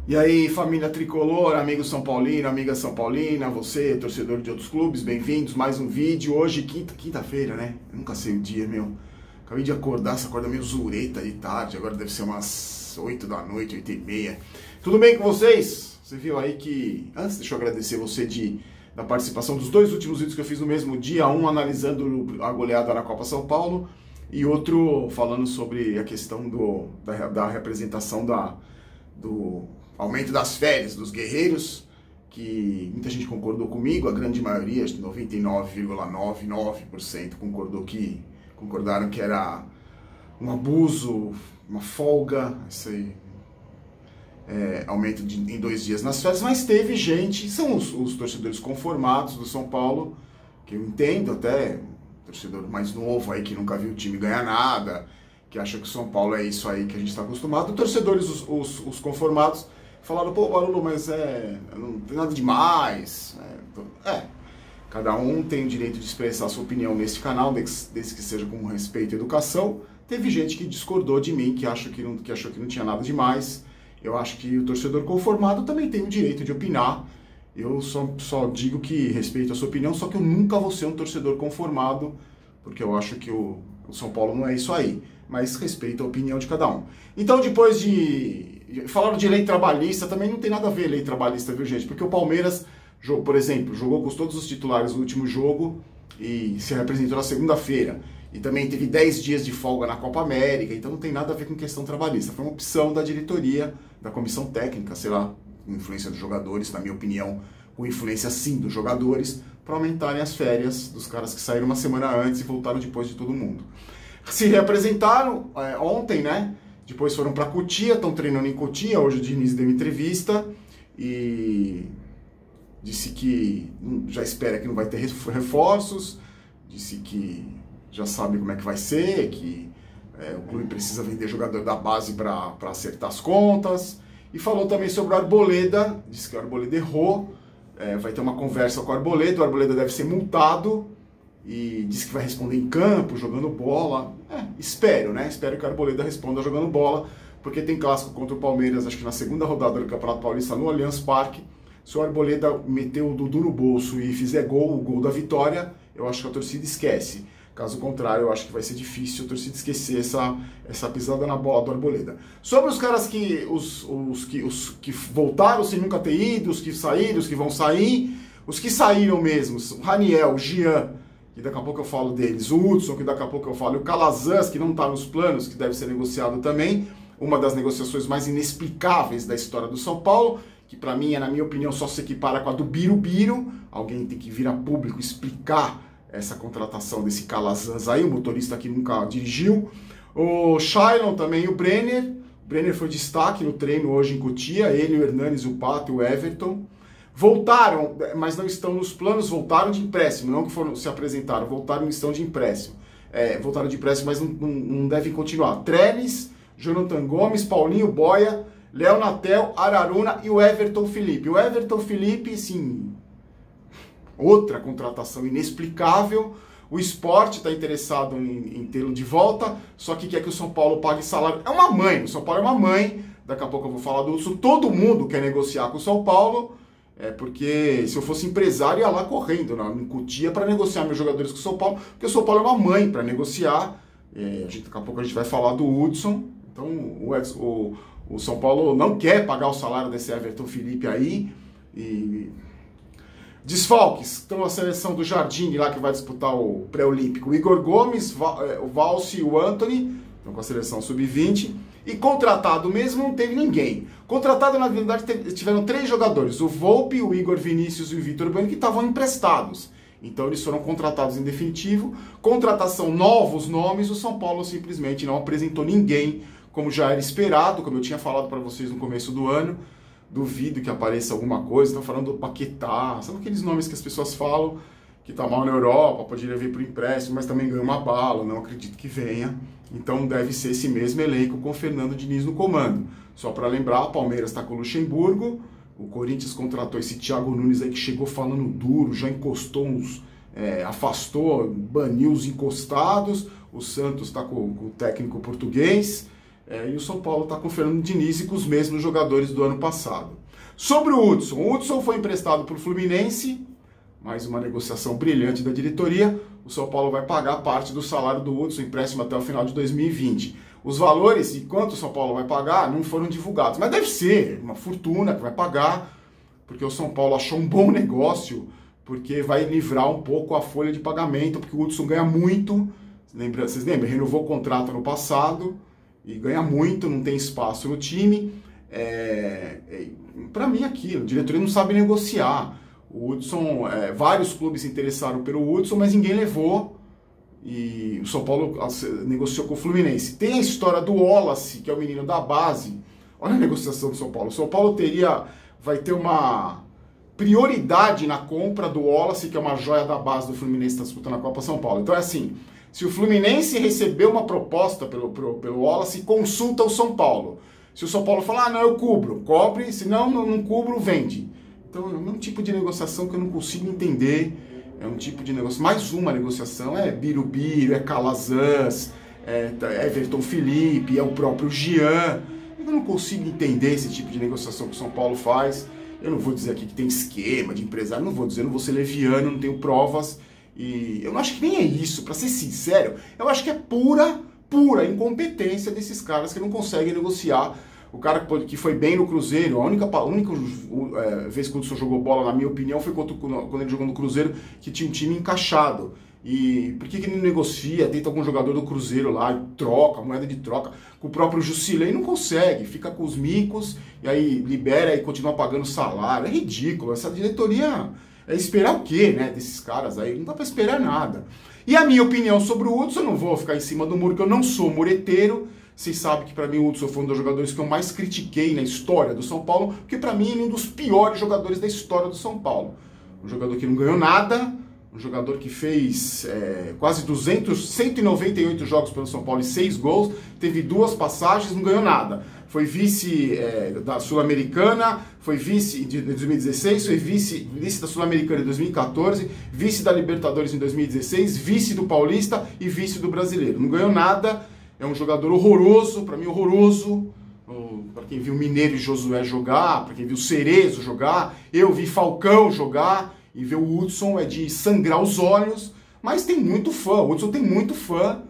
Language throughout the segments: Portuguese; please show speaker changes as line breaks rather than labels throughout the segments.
E aí, família tricolor, amigo São Paulino, amiga São Paulina, você, torcedor de outros clubes, bem-vindos, mais um vídeo. Hoje, quinta-feira, né? Eu nunca sei o dia, meu. Acabei de acordar, essa acorda meio zureta de tarde, agora deve ser umas 8 da noite, 8h30. Tudo bem com vocês? Você viu aí que... Antes, deixa eu agradecer você da participação dos dois últimos vídeos que eu fiz no mesmo dia. Um analisando a goleada na Copa São Paulo e outro falando sobre a questão da representação do aumento das férias dos guerreiros, que muita gente concordou comigo, a grande maioria, 99,99% concordaram que era um abuso, uma folga, esse aumento em 2 dias nas férias, mas teve gente, são os torcedores conformados do São Paulo, que eu entendo até, torcedor mais novo aí que nunca viu o time ganhar nada, que acha que o São Paulo é isso aí que a gente está acostumado, torcedores, os conformados, falaram, pô, Barulho, mas não tem nada demais. Cada um tem o direito de expressar a sua opinião nesse canal, desde que seja com respeito e educação. Teve gente que discordou de mim, que achou que não tinha nada demais. Eu acho que o torcedor conformado também tem o direito de opinar. Eu só digo que respeito a sua opinião, só que eu nunca vou ser um torcedor conformado, porque eu acho que o São Paulo não é isso aí. Mas respeito a opinião de cada um. Então, depois falaram de lei trabalhista, também não tem nada a ver lei trabalhista, viu, gente? Porque o Palmeiras, por exemplo, jogou com todos os titulares no último jogo e se representou na segunda-feira. E também teve 10 dias de folga na Copa América, então não tem nada a ver com questão trabalhista. Foi uma opção da diretoria, da comissão técnica, sei lá, com influência dos jogadores, na minha opinião, com influência sim dos jogadores, para aumentarem as férias dos caras que saíram uma semana antes e voltaram depois de todo mundo. Se representaram ontem, né? Depois foram para Cotia, estão treinando em Cotia. Hoje o Diniz deu entrevista e disse que já espera que não vai ter reforços, disse que já sabe como é que vai ser, que o clube precisa vender jogador da base para acertar as contas. E falou também sobre o Arboleda, disse que o Arboleda errou, vai ter uma conversa com o Arboleda deve ser multado. E disse que vai responder em campo, jogando bola. Espero, né? Espero que o Arboleda responda jogando bola, porque tem clássico contra o Palmeiras, acho que na segunda rodada do Campeonato Paulista, no Allianz Parque. Se o Arboleda meter o Dudu no bolso e fizer o gol da vitória, eu acho que a torcida esquece. Caso contrário, eu acho que vai ser difícil a torcida esquecer essa pisada na bola do Arboleda. Sobre os caras os que voltaram sem nunca ter ido, os que saíram, os que vão sair, os que saíram mesmo, o Raniel, o Jean, que daqui a pouco eu falo deles, o Hudson, que daqui a pouco eu falo, e o Calazans, que não está nos planos, que deve ser negociado também, uma das negociações mais inexplicáveis da história do São Paulo, que para mim, na minha opinião, só se equipara com a do Birubiru. Alguém tem que vir a público explicar essa contratação desse Calazans aí, o motorista que nunca dirigiu. O Shailon também e o Brenner. O Brenner foi destaque no treino hoje em Cotia, ele, o Hernanes, o Pato e o Everton. Voltaram, mas não estão nos planos, voltaram de empréstimo, não que se apresentaram, voltaram em estão de empréstimo. Voltaram de empréstimo, mas não devem continuar. Trellis, Jonathan Gomes, Paulinho Boia, Léo Natel, Araruna e o Everton Felipe. O Everton Felipe, sim, outra contratação inexplicável. O Sport está interessado em tê-lo de volta, só que quer que o São Paulo pague salário. É uma mãe, o São Paulo é uma mãe, daqui a pouco eu vou falar do Hudson. Todo mundo quer negociar com o São Paulo. Porque se eu fosse empresário, ia lá correndo, em Cotia, para negociar meus jogadores com o São Paulo, porque o São Paulo é uma mãe para negociar. Daqui a pouco a gente vai falar do Hudson. Então o São Paulo não quer pagar o salário desse Everton Felipe aí. E desfalques, então a seleção do Jardim lá que vai disputar o pré-olímpico, o Igor Gomes, o Valci e o Anthony, estão com a seleção sub-20. E contratado mesmo não teve ninguém. Contratado, na verdade, tiveram 3 jogadores. O Volpi, o Igor Vinícius e o Vitor Bueno, que estavam emprestados. Então eles foram contratados em definitivo. Contratação, novos nomes. O São Paulo simplesmente não apresentou ninguém, como já era esperado, como eu tinha falado para vocês no começo do ano. Duvido que apareça alguma coisa. Estão falando do Paquetá. Sabe aqueles nomes que as pessoas falam que está mal na Europa, poderia vir por empréstimo, mas também ganhou uma bala, não acredito que venha. Então deve ser esse mesmo elenco com o Fernando Diniz no comando. Só para lembrar, o Palmeiras está com o Luxemburgo, o Corinthians contratou esse Thiago Nunes aí que chegou falando duro, já encostou afastou, baniu os encostados, o Santos está com o técnico português, e o São Paulo está com o Fernando Diniz e com os mesmos jogadores do ano passado. Sobre o Hudson foi emprestado para o Fluminense, mais uma negociação brilhante da diretoria. O São Paulo vai pagar parte do salário do Hudson, empréstimo até o final de 2020. Os valores e quanto o São Paulo vai pagar não foram divulgados, mas deve ser uma fortuna que vai pagar, porque o São Paulo achou um bom negócio, porque vai livrar um pouco a folha de pagamento, porque o Hudson ganha muito. Vocês lembram? Renovou o contrato no passado e ganha muito, não tem espaço no time. Para mim, aquilo, a diretoria não sabe negociar. O Hudson, vários clubes se interessaram pelo Hudson, mas ninguém levou. E o São Paulo negociou com o Fluminense. Tem a história do Wallace, que é o menino da base. Olha a negociação do São Paulo. O São Paulo vai ter uma prioridade na compra do Wallace, que é uma joia da base do Fluminense, que está disputando a Copa São Paulo. Então é assim, se o Fluminense receber uma proposta pelo Wallace, consulta o São Paulo. Se o São Paulo falar, não, eu cubro, cobre, se não cubro, vende. Então é um tipo de negociação que eu não consigo entender. É um tipo de negócio, mais uma negociação, é Birubiru, é Calazans, é Everton Felipe, é o próprio Jean. Eu não consigo entender esse tipo de negociação que o São Paulo faz. Eu não vou dizer aqui que tem esquema de empresário, não vou dizer, não vou ser leviano, não tenho provas. E eu não acho que nem é isso, para ser sincero, eu acho que é pura incompetência desses caras que não conseguem negociar. O cara que foi bem no Cruzeiro, a única vez que o Hudson jogou bola, na minha opinião, foi quando ele jogou no Cruzeiro, que tinha um time encaixado. E por que ele não negocia, tenta algum jogador do Cruzeiro lá, e troca, moeda de troca, com o próprio Jusilei não consegue, fica com os micos, e aí libera e continua pagando salário. É ridículo, essa diretoria é esperar o quê, né, desses caras aí? Não dá pra esperar nada. E a minha opinião sobre o Hudson, eu não vou ficar em cima do muro, porque eu não sou mureteiro. Vocês sabem que para mim o Hudson foi um dos jogadores que eu mais critiquei na história do São Paulo, porque para mim ele é um dos piores jogadores da história do São Paulo. Um jogador que não ganhou nada, um jogador que fez quase 198 jogos pelo São Paulo e 6 gols, teve 2 passagens, não ganhou nada. Foi vice da Sul-Americana, foi vice de 2016, foi vice da Sul-Americana em 2014, vice da Libertadores em 2016, vice do Paulista e vice do Brasileiro. Não ganhou nada. É um jogador horroroso, para mim horroroso, para quem viu Mineiro e Josué jogar, para quem viu Cerezo jogar, eu vi Falcão jogar, e ver o Hudson é de sangrar os olhos, mas tem muito fã, o Hudson tem muito fã,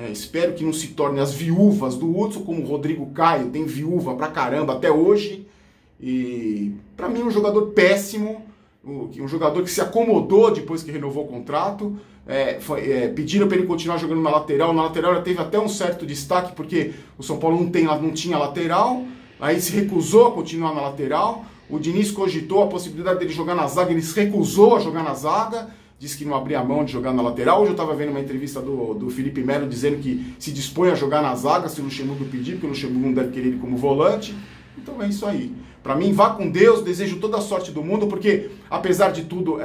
espero que não se torne as viúvas do Hudson, como o Rodrigo Caio, tem viúva pra caramba até hoje, e para mim um jogador péssimo, um jogador que se acomodou depois que renovou o contrato. Pediram para ele continuar jogando na lateral ele teve até um certo destaque, porque o São Paulo não tinha lateral, aí se recusou a continuar na lateral, o Diniz cogitou a possibilidade dele jogar na zaga, ele se recusou a jogar na zaga, disse que não abria mão de jogar na lateral. Hoje eu estava vendo uma entrevista do Felipe Melo dizendo que se dispõe a jogar na zaga se o Luxemburgo pedir, porque o Luxemburgo não deve querer ele como volante. Então é isso aí. Para mim, vá com Deus, desejo toda a sorte do mundo, porque, apesar de tudo,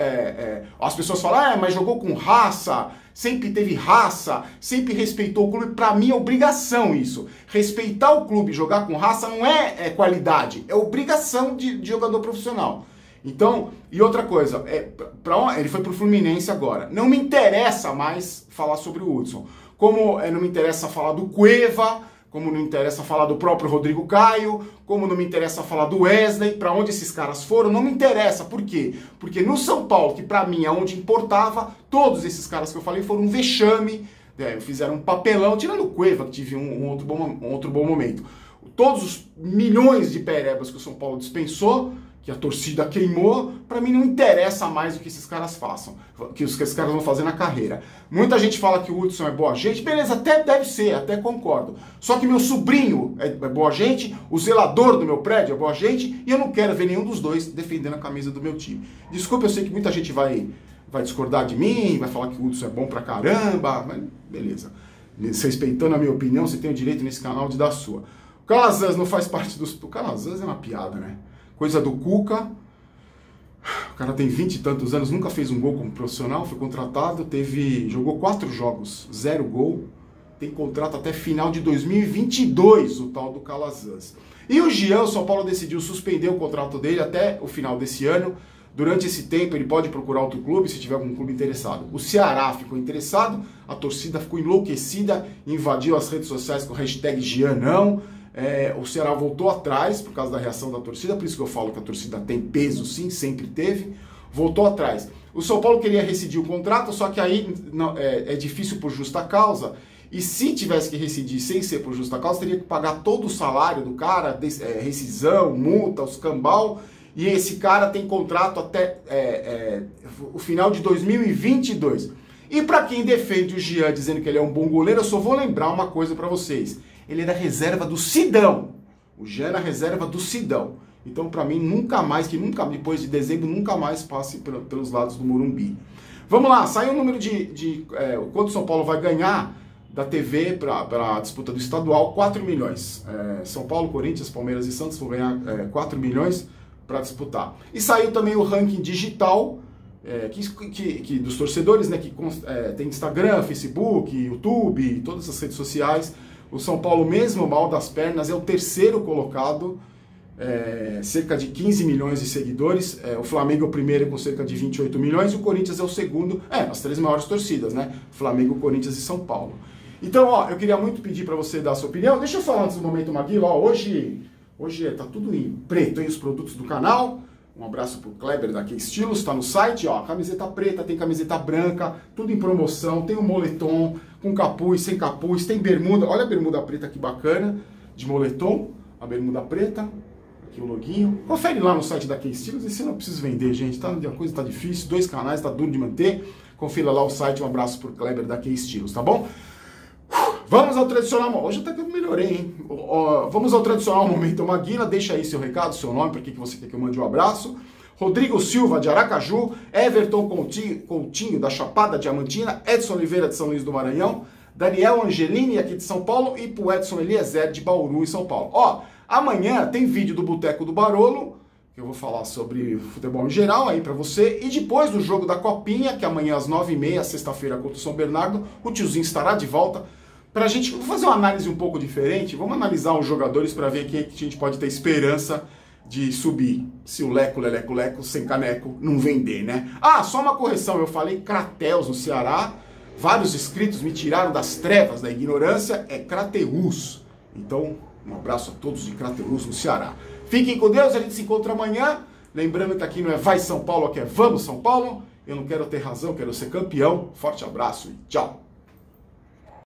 as pessoas falam, mas jogou com raça, sempre teve raça, sempre respeitou o clube. Para mim é obrigação isso. Respeitar o clube e jogar com raça não é qualidade, é obrigação de jogador profissional. Então, e outra coisa, ele foi pro Fluminense agora. Não me interessa mais falar sobre o Hudson. Como não me interessa falar do Cueva, como não me interessa falar do próprio Rodrigo Caio, como não me interessa falar do Wesley, para onde esses caras foram, não me interessa. Por quê? Porque no São Paulo, que para mim é onde importava, todos esses caras que eu falei foram um vexame, fizeram um papelão, tirando o Cueva, que tive um outro bom momento. Todos os milhões de perebas que o São Paulo dispensou, que a torcida queimou, para mim não interessa mais o que esses caras façam, que esses caras vão fazer na carreira. Muita gente fala que o Hudson é boa gente, beleza, até deve ser, até concordo. Só que meu sobrinho é boa gente, o zelador do meu prédio é boa gente, e eu não quero ver nenhum dos dois defendendo a camisa do meu time. Desculpa, eu sei que muita gente vai discordar de mim, vai falar que o Hudson é bom pra caramba, mas beleza. Respeitando a minha opinião, você tem o direito nesse canal de dar a sua. O Calazans não faz parte dos... O Calazans é uma piada, né? Coisa do Cuca, o cara tem 20 e tantos anos, nunca fez um gol como profissional, foi contratado, jogou 4 jogos, 0 gol, tem contrato até final de 2022, o tal do Calazans. E o Jean, o São Paulo decidiu suspender o contrato dele até o final desse ano, Durante esse tempo ele pode procurar outro clube se tiver algum clube interessado. O Ceará ficou interessado, a torcida ficou enlouquecida, invadiu as redes sociais com o hashtag Gianão. O Ceará voltou atrás por causa da reação da torcida, por isso que eu falo que a torcida tem peso sim, sempre teve. Voltou atrás. O São Paulo queria rescindir o contrato, só que aí é difícil por justa causa. E se tivesse que rescindir sem ser por justa causa, teria que pagar todo o salário do cara, rescisão, multa, os cambal. E esse cara tem contrato até o final de 2022. E para quem defende o Jean dizendo que ele é um bom goleiro, eu só vou lembrar uma coisa para vocês. Ele era reserva do Sidão. O Jean era reserva do Sidão. Então, para mim, depois de dezembro, nunca mais passe pelos lados do Morumbi. Vamos lá, saiu o número de quanto o São Paulo vai ganhar da TV para a disputa do estadual, 4 milhões. São Paulo, Corinthians, Palmeiras e Santos vão ganhar 4 milhões para disputar. E saiu também o ranking digital dos torcedores, né, que tem Instagram, Facebook, YouTube, todas as redes sociais. O São Paulo, mesmo mal das pernas, é o terceiro colocado, cerca de 15 milhões de seguidores. O Flamengo é o primeiro com cerca de 28 milhões e o Corinthians é o segundo, as três maiores torcidas, né? Flamengo, Corinthians e São Paulo. Então, eu queria muito pedir para você dar a sua opinião. Deixa eu falar antes do Momento Maguila, hoje tá tudo em preto, hein, os produtos do canal. Um abraço pro Kleber da Key Estilos, tá no site, camiseta preta, tem camiseta branca, tudo em promoção, tem um moletom com capuz, sem capuz, tem bermuda, olha a bermuda preta que bacana, de moletom, a bermuda preta, aqui o loginho. Confere lá no site da Key Estilos, esse eu não preciso vender, gente, a coisa tá difícil, 2 canais, tá duro de manter. Confira lá o site, um abraço pro Kleber da Key Estilos, tá bom? Vamos ao tradicional... Hoje até que eu melhorei, hein? Vamos ao tradicional Momento Maguila. Deixa aí seu recado, seu nome, para que você quer que eu mande um abraço. Rodrigo Silva, de Aracaju. Everton Coutinho, da Chapada Diamantina. Edson Oliveira, de São Luís do Maranhão. Daniel Angelini, aqui de São Paulo. E pro Edson Eliezer, de Bauru, em São Paulo. Amanhã tem vídeo do Boteco do Barolo, que eu vou falar sobre futebol em geral aí para você. E depois do jogo da Copinha, que amanhã às 9h30, sexta-feira, contra o São Bernardo, o tiozinho estará de volta. Pra gente fazer uma análise um pouco diferente, vamos analisar os jogadores para ver quem é que a gente pode ter esperança de subir. Se o Leco, sem caneco, não vender, né? Só uma correção, eu falei Crateus no Ceará, vários inscritos me tiraram das trevas da ignorância, é Crateus. Então, um abraço a todos de Crateus no Ceará. Fiquem com Deus, a gente se encontra amanhã. Lembrando que aqui não é Vai São Paulo, aqui é Vamos São Paulo. Eu não quero ter razão, quero ser campeão. Forte abraço e tchau.